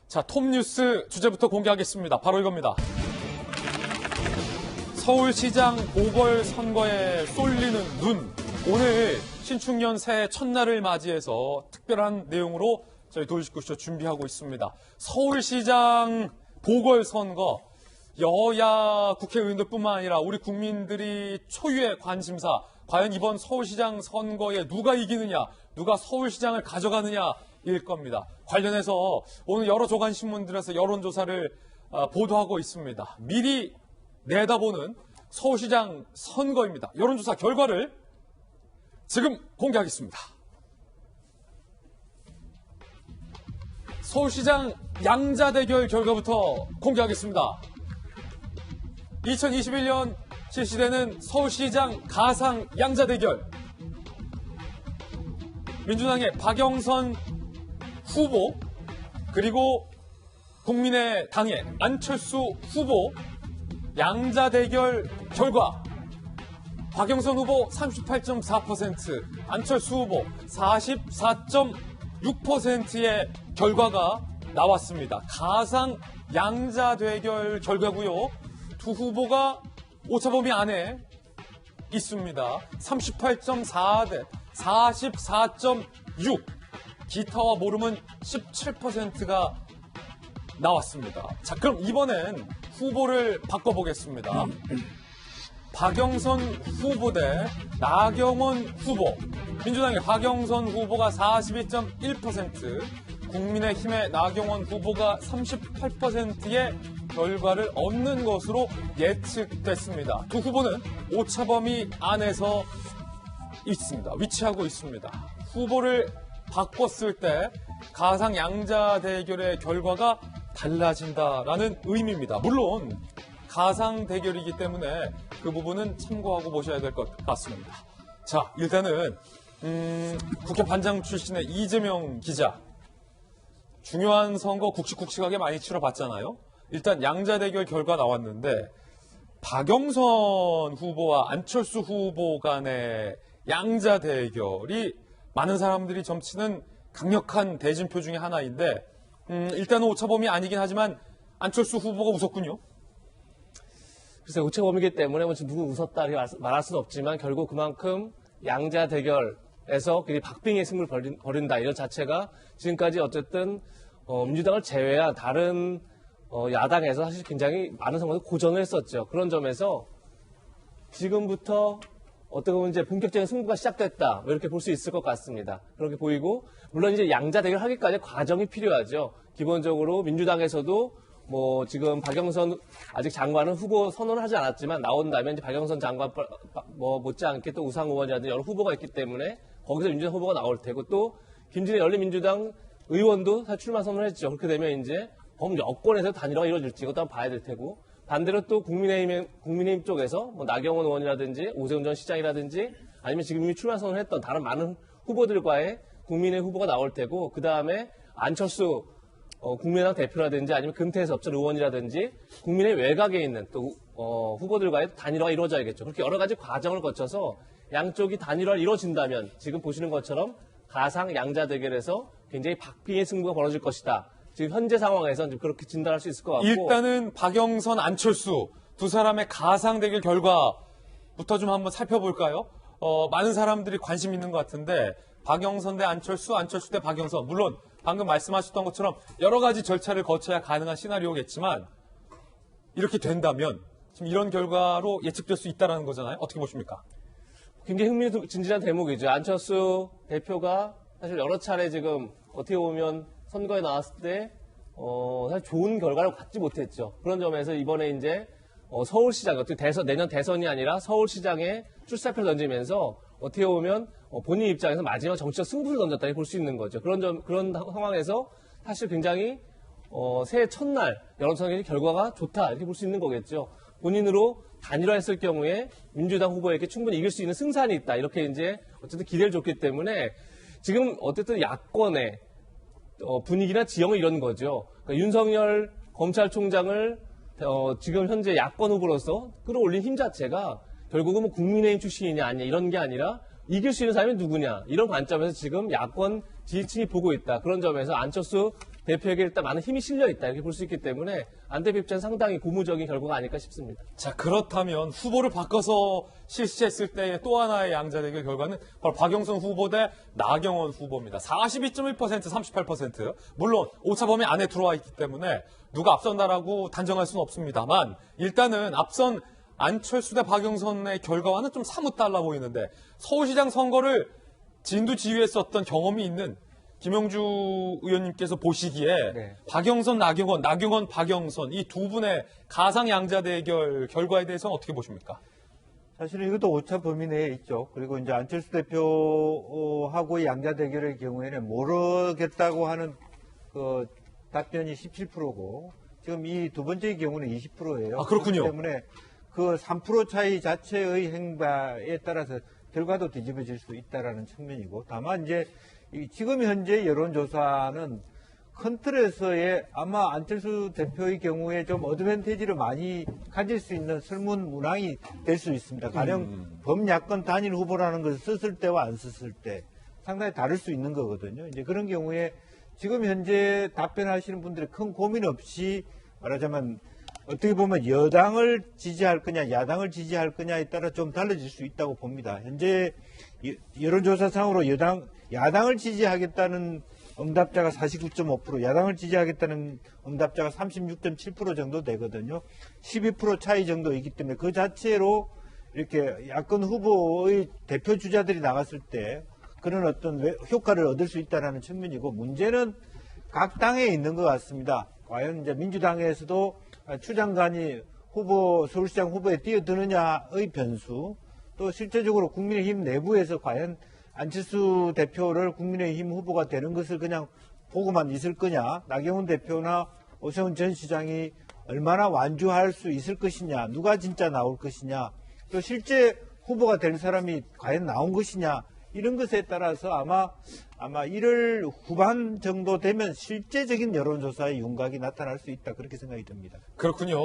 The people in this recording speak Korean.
자, 톱뉴스 주제부터 공개하겠습니다. 바로 이겁니다. 서울시장 보궐선거에 쏠리는 눈. 오늘 신축년 새해 첫날을 맞이해서 특별한 내용으로 저희 도시구쇼 준비하고 있습니다. 서울시장 보궐선거, 여야 국회의원들뿐만 아니라 우리 국민들이 초유의 관심사, 과연 이번 서울시장 선거에 누가 이기느냐, 누가 서울시장을 가져가느냐일 겁니다. 관련해서 오늘 여러 조간신문들에서 여론조사를 보도하고 있습니다. 미리 내다보는 서울시장 선거입니다. 여론조사 결과를 지금 공개하겠습니다. 서울시장 양자대결 결과부터 공개하겠습니다. 2021년 실시되는 서울시장 가상 양자대결. 민주당의 박영선 후보, 그리고 국민의당의 안철수 후보 양자대결 결과 박영선 후보 38.4%, 안철수 후보 44.6%의 결과가 나왔습니다. 가상 양자대결 결과고요. 두 후보가 오차범위 안에 있습니다. 38.4 대 44.6, 기타와 모름은 17%가 나왔습니다. 자, 그럼 이번엔 후보를 바꿔보겠습니다. 박영선 후보 대 나경원 후보. 민주당의 박영선 후보가 42.1%, 국민의힘의 나경원 후보가 38%의 결과를 얻는 것으로 예측됐습니다. 두 후보는 오차범위 안에서 있습니다. 위치하고 있습니다. 후보를 바꿨을 때 가상 양자 대결의 결과가 달라진다라는 의미입니다. 물론 가상 대결이기 때문에 그 부분은 참고하고 보셔야 될 것 같습니다. 자, 일단은 국회 반장 출신의 이재명 기자, 중요한 선거 굵직굵직하게 많이 치러봤잖아요. 일단 양자 대결 결과 나왔는데 박영선 후보와 안철수 후보 간의 양자 대결이 많은 사람들이 점치는 강력한 대진표 중에 하나인데 일단은 오차범위 아니긴 하지만 안철수 후보가 웃었군요. 글쎄, 오차범위이기 때문에 뭐 누구 웃었다 말할 수는 없지만 결국 그만큼 양자 대결에서 박빙의 승부를 벌인다, 이런 자체가 지금까지 어쨌든 민주당을 제외한 다른 야당에서 사실 굉장히 많은 선거에서 고전을 했었죠. 그런 점에서 지금부터 어떻게 보면 이제 본격적인 승부가 시작됐다, 뭐 이렇게 볼 수 있을 것 같습니다. 그렇게 보이고, 물론 이제 양자 대결 하기까지 과정이 필요하죠. 기본적으로 민주당에서도 뭐 지금 박영선 아직 장관은 후보 선언을 하지 않았지만 나온다면 이제 박영선 장관 뭐 못지않게 또 우상 의원이라든지 여러 후보가 있기 때문에 거기서 민주당 후보가 나올 테고, 또 김진애 열린민주당 의원도 사실 출마 선언을 했죠. 그렇게 되면 이제 범여권에서 단일화가 이루어질지 이것도 한번 봐야 될 테고, 반대로 또 국민의힘 쪽에서 뭐 나경원 의원이라든지 오세훈 전 시장이라든지 아니면 지금 이미 출마 선언을 했던 다른 많은 후보들과의 국민의 후보가 나올 테고, 그 다음에 안철수 국민의당 대표라든지 아니면 금태섭 접전 의원이라든지 국민의 외곽에 있는 또 후보들과의 단일화가 이루어져야겠죠. 그렇게 여러 가지 과정을 거쳐서 양쪽이 단일화를 이루어진다면 지금 보시는 것처럼 가상 양자 대결에서 굉장히 박빙의 승부가 벌어질 것이다. 지금 현재 상황에서는 좀 그렇게 진단할 수 있을 것 같고, 일단은 박영선, 안철수 두 사람의 가상 대결 결과부터 좀 한번 살펴볼까요? 많은 사람들이 관심 있는 것 같은데 박영선 대 안철수, 안철수 대 박영선, 물론 방금 말씀하셨던 것처럼 여러 가지 절차를 거쳐야 가능한 시나리오겠지만 이렇게 된다면 지금 이런 결과로 예측될 수 있다는 거잖아요. 어떻게 보십니까? 굉장히 흥미진진한 대목이죠. 안철수 대표가 사실 여러 차례 지금 어떻게 보면 선거에 나왔을 때 사실 좋은 결과를 갖지 못했죠. 그런 점에서 이번에 이제 서울시장, 어떻게 내년 대선이 아니라 서울시장에 출사표를 던지면서 어떻게 보면 본인 입장에서 마지막 정치적 승부를 던졌다 볼 수 있는 거죠. 그런 상황에서 사실 굉장히 새해 첫날 여론선거 결과가 좋다, 이렇게 볼 수 있는 거겠죠. 본인으로 단일화했을 경우에 민주당 후보에게 충분히 이길 수 있는 승산이 있다, 이렇게 이제 어쨌든 기대를 줬기 때문에 지금 어쨌든 야권의 분위기나 지형은 이런 거죠. 그러니까 윤석열 검찰총장을 지금 현재 야권 후보로서 끌어올린 힘 자체가 결국은 뭐 국민의힘 출신이냐 아니냐 이런 게 아니라 이길 수 있는 사람이 누구냐, 이런 관점에서 지금 야권 지지층이 보고 있다. 그런 점에서 안철수 대표에게 일단 많은 힘이 실려 있다 이렇게 볼 수 있기 때문에 안 대표 입장 상당히 고무적인 결과가 아닐까 싶습니다. 자, 그렇다면 후보를 바꿔서 실시했을 때의 또 하나의 양자 대결 결과는 바로 박영선 후보 대 나경원 후보입니다. 42.1%, 38%. 물론 오차 범위 안에 들어와 있기 때문에 누가 앞선다라고 단정할 수는 없습니다만 일단은 앞선 안철수 대 박영선의 결과와는 좀 사뭇 달라 보이는데 서울시장 선거를 진두지휘했었던 경험이 있는 김영주 의원님께서 보시기에 네. 박영선, 나경원, 나경원, 박영선 이 두 분의 가상 양자 대결 결과에 대해서는 어떻게 보십니까? 사실은 이것도 오차 범위 내에 있죠. 그리고 이제 안철수 대표하고의 양자 대결의 경우에는 모르겠다고 하는 그 답변이 17%고 지금 이 두 번째의 경우는 20%예요. 아, 그렇군요. 그렇기 때문에 그 3% 차이 자체의 행바에 따라서 결과도 뒤집어질 수 있다라는 측면이고 다만 이제 지금 현재 여론조사는 큰 틀에서의 아마 안철수 대표의 경우에 좀 어드밴티지를 많이 가질 수 있는 설문 문항이 될 수 있습니다. 가령 범야권 단일 후보라는 것을 썼을 때와 안 썼을 때 상당히 다를 수 있는 거거든요. 이제 그런 경우에 지금 현재 답변하시는 분들이 큰 고민 없이 말하자면 어떻게 보면 여당을 지지할 거냐, 야당을 지지할 거냐에 따라 좀 달라질 수 있다고 봅니다. 현재 여론조사상으로 야당을 지지하겠다는 응답자가 49.5%, 야당을 지지하겠다는 응답자가 36.7% 정도 되거든요. 12% 차이 정도이기 때문에 그 자체로 이렇게 야권 후보의 대표 주자들이 나갔을 때 그런 어떤 효과를 얻을 수 있다는 측면이고 문제는 각 당에 있는 것 같습니다. 과연 이제 민주당에서도 추 장관이 서울시장 후보에 뛰어드느냐의 변수, 또 실제적으로 국민의힘 내부에서 과연 안철수 대표를 국민의힘 후보가 되는 것을 그냥 보고만 있을 거냐, 나경원 대표나 오세훈 전 시장이 얼마나 완주할 수 있을 것이냐, 누가 진짜 나올 것이냐, 또 실제 후보가 될 사람이 과연 나온 것이냐, 이런 것에 따라서 아마 1월 후반 정도 되면 실제적인 여론조사의 윤곽이 나타날 수 있다, 그렇게 생각이 듭니다. 그렇군요.